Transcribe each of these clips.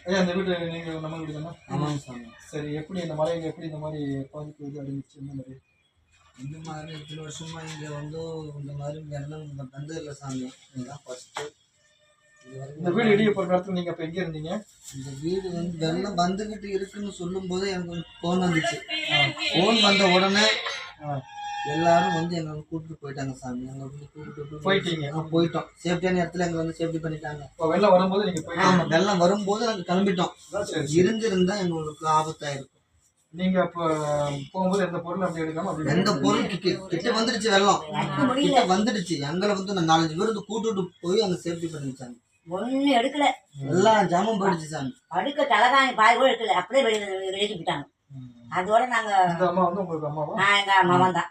ஐயா இந்த வீடு நீங்க நம்ம வீடு தானே? ஆமாங்க சாமி. சரி, எப்படி இந்த மலையில எப்படி இந்த மாதிரி பாதிப்பு இது அடைஞ்சிச்சு? இந்த மாதிரி இத்தனை வருஷமா இங்கே வந்து இந்த மாதிரி வெள்ளம் வந்தது இல்லை சாமி. இதுதான் ஃபர்ஸ்ட்டு. இந்த வீடு இடிய போகிற நேரத்தில் நீங்கள் இப்போ எங்கே இருந்தீங்க? இந்த வீடு வந்து வெள்ளம் வந்துக்கிட்டு இருக்குன்னு சொல்லும்போது எனக்கு வந்து ஃபோன் வந்துச்சு. ஃபோன் வந்த உடனே எல்லாரும் வந்து எங்களை கூப்பிட்டு போயிட்டாங்க சாமி. எங்களை வந்து கூப்பிட்டு போயிட்டீங்க? போயிட்டோம். சேஃப்டியான இடத்துல எங்களை வந்து சேஃப்டி பண்ணிட்டாங்க. இப்போ வெள்ளம் வரும்போது நீங்கள் ஆமாம், வெள்ளம் வரும்போது நாங்கள் கிளம்பிட்டோம். இருந்திருந்தா எங்களுக்கு ஆபத்தாயிருக்கும். நீங்க அப்ப போகும்போது எந்த பொருளும் அப்படி எடுக்காம அப்படி எந்த பொருள் கிட்ட வந்துடுச்சு, வெள்ளம் கிட்ட வந்துடுச்சு. எங்களை வந்து 4-5 பேர் கூட்டுட்டு போய் அங்க சேஃப்டி பண்ணிச்சாங்க. ஒன்னும் எடுக்கல, எல்லாம் ஜாமம் போயிடுச்சு சாமி. அடுக்க தலைகாணி பாய் கூட எடுக்கல, அப்படியே வெளியே விட்டாங்க. அதோட நாங்க அம்மா வந்து உங்களுக்கு அம்மாவா? நான் எங்க மகன் தான்,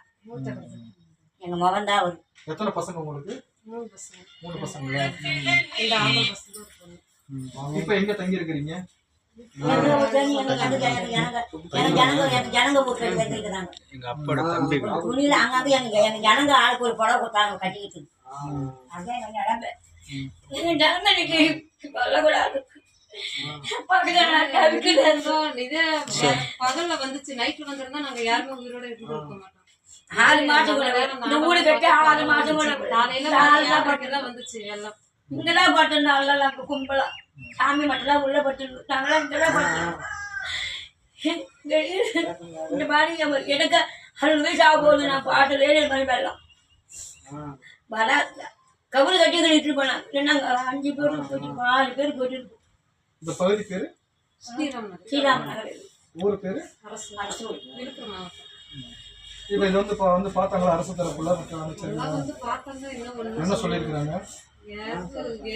எங்க மகன் தான். ஒரு எத்தனை பசங்க உங்களுக்கு? 3 பசங்களா? இப்ப எங்க தங்கி இருக்கிறீங்க? துணியில அங்க எங்க ஜனங்க ஆளுக்கு ஒரு புடவை கொடுத்தாங்க கட்டிக்கிட்டு. அதான் எங்க ஜனங்க பகல்ல வந்துச்சு, நைட்ல வந்திருந்தா நாங்க யாருமே உயிரோட இருக்க மாட்டோம். 6 மாசம் வீடு கட்டி 6 மாசம் காலையில வந்துச்சு எல்லாம். இங்கதான் பட்டுருந்தோம் கும்பலா, சாமி மட்டும்தான் உள்ள பட்டுருந்தாங்களா, இங்கதான் பட்டு. இந்த மாதிரி எனக்கு 60 வயசு ஆக போகுது. நான் பாட்டுல மாதிரி வரலாம் வரா கவுரு கட்டி கட்டிட்டு போனாங்க. இல்லைன்னா 5 பேர் போயிட்டு 4 பேர் போயிட்டு இருக்கோம். இந்த பகுதி பேரு ஸ்ரீராம் நகர், ஊரு பேரு அரசு விழுப்புரம் மாவட்டம். இப்ப இது வந்து பார்த்தாங்களா அரசு தரப்புல என்ன சொல்லியிருக்கிறாங்க?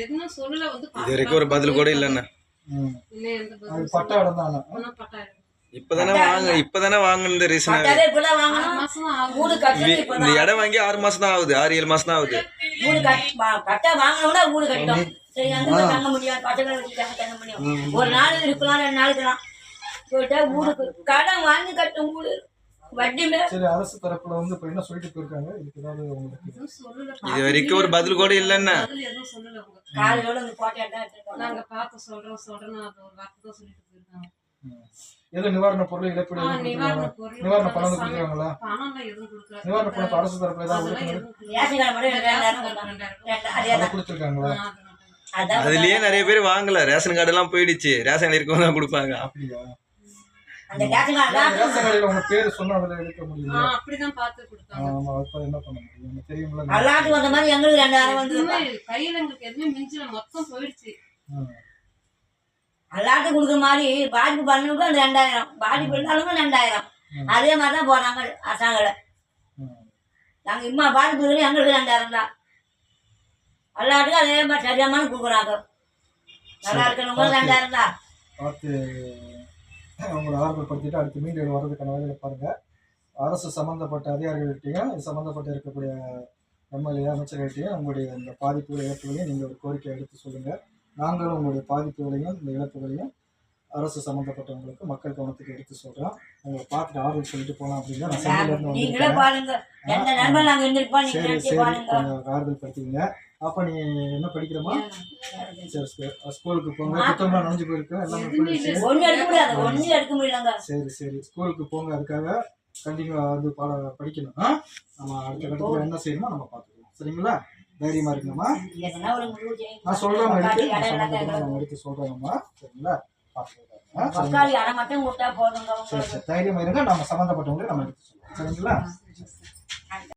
என்ன சொல்லல, வந்து இது வரைக்கும் ஒரு பதில் கூட இல்லைண்ணா. பட்டா இடம் தானே? இப்பதானே வாங்கினது ரீசன். இந்த இடம் வாங்கி 6 மாசம் தான் ஆகுது, 6-7 மாசம் தான் ஆகுது. பட்டா வாங்கினோம்னா வீடு கட்டணும். சரி, அங்க தங்க முடியாது, பசங்களை வச்சுட்டாங்க தங்க முடியும். ஒரு நாள் இருக்கலாம், 2 நாள் இருக்கலாம். போயிட்டா வீடுக்கு கடன் வாங்கி கட்டும் வீடு வட்டி மேல. சரி, அரசு தரப்புல வந்து இப்ப என்ன சொல்லிட்டு போயிருக்காங்க? இதுக்கு ஏதாவது உங்களுக்கு இது வரைக்கும் ஒரு பதில் கூட இல்லைன்னா காலையோட அந்த போட்டியா நாங்க பார்த்து சொல்றோம் அது ஒரு வார்த்தை தான் சொல்லிட்டு போயிருக்காங்க. ஏதோ நிவாரண பொருள் இழப்பீடு நிவாரண பணம் கொடுக்குறாங்களா? நிவாரண பணம் அரசு தரப்புல ஏதாவது கொடுத்துருக்காங்களா? அதுலயே நிறைய பேர் வாங்கல, ரேஷன் கார்டு எல்லாம் போயிடுச்சு. ரேஷன் இருக்கவங்க தான் கொடுப்பாங்க. அப்படியா? ரேஷன் கார்டுல உங்க பேரு சொன்னா அதுல எடுக்க முடியல. அப்படிதான் பார்த்து கொடுத்தாங்க. ஆமா, அப்ப என்ன பண்ண முடியும்? தெரியும்ல, அல்லாட்டு வந்த மாதிரி எங்களுக்கு 2000 வந்து கையில எங்களுக்கு எதுவுமே மிஞ்சல, மொத்தம் போயிடுச்சு. அல்லாட்டு கொடுக்குற மாதிரி பாதிப்பு பண்ணவங்க 2000, பாதிப்பு இருந்தாலும் 2000. அதே மாதிரிதான் போறாங்க அரசாங்கல. நாங்க இம்மா பாதிப்பு எங்களுக்கு 2000 தான். அல்லாட்டுக்கு அதே மாதிரி சரியாமல் கொடுக்குறாங்க. நல்லா இருக்கணும் 2000 தான். பார்த்து அவங்களோட ஆர்வப்படுத்திட்டு அடுத்து மீண்டும் வர்றதுக்கான வேலையை பாருங்க. அரசு சம்பந்தப்பட்ட அதிகாரிகள்கிட்டையும் சம்பந்தப்பட்டு இருக்கக்கூடிய எம்எல்ஏ அமைச்சர்கள்ட்டையும் உங்களுடைய இந்த பாதிப்பு இழப்புகளையும் நீங்கள் ஒரு கோரிக்கை எடுத்து சொல்லுங்கள். நாங்களும் உங்களுடைய பாதிப்புகளையும் இந்த இழப்புகளையும் அரசு சம்மந்தப்பட்டவங்களுக்கு மக்கள் கவனத்துக்கு எடுத்து சொல்கிறோம். உங்களை பார்த்துட்டு ஆர்வம் சொல்லிட்டு போகலாம் அப்படின்னா நான் சென்னையிலேருந்து வந்துருக்கேன். சரி சரி, கொஞ்சம் ஆறுதல் படுத்திங்க. அப்போ நீ என்ன படிக்கிறமா? சரி, ஸ்கூலுக்கு போங்க. புத்தகம்லாம் நனைஞ்சு போயிருக்கேன், எல்லாமே போயிடுச்சு. சரி சரி, ஸ்கூலுக்கு போங்க. அதுக்காக கண்டினியூ அது படிக்கணும். நம்ம அடுத்த கட்டத்தில் என்ன செய்யணுமோ நம்ம பார்த்துக்கலாம். சரிங்களா? தைரியமா இருக்குங்கம்மா. நான் சொல்றேன், எடுத்து சொல்றேங்கம்மா. சரிங்களா? பார்த்துக்கலாம். சரி சரி, தைரியமா இருங்க. நம்ம சம்மந்தப்பட்டவங்களே நம்ம எடுத்து சொல்லுவோம். சரிங்களா?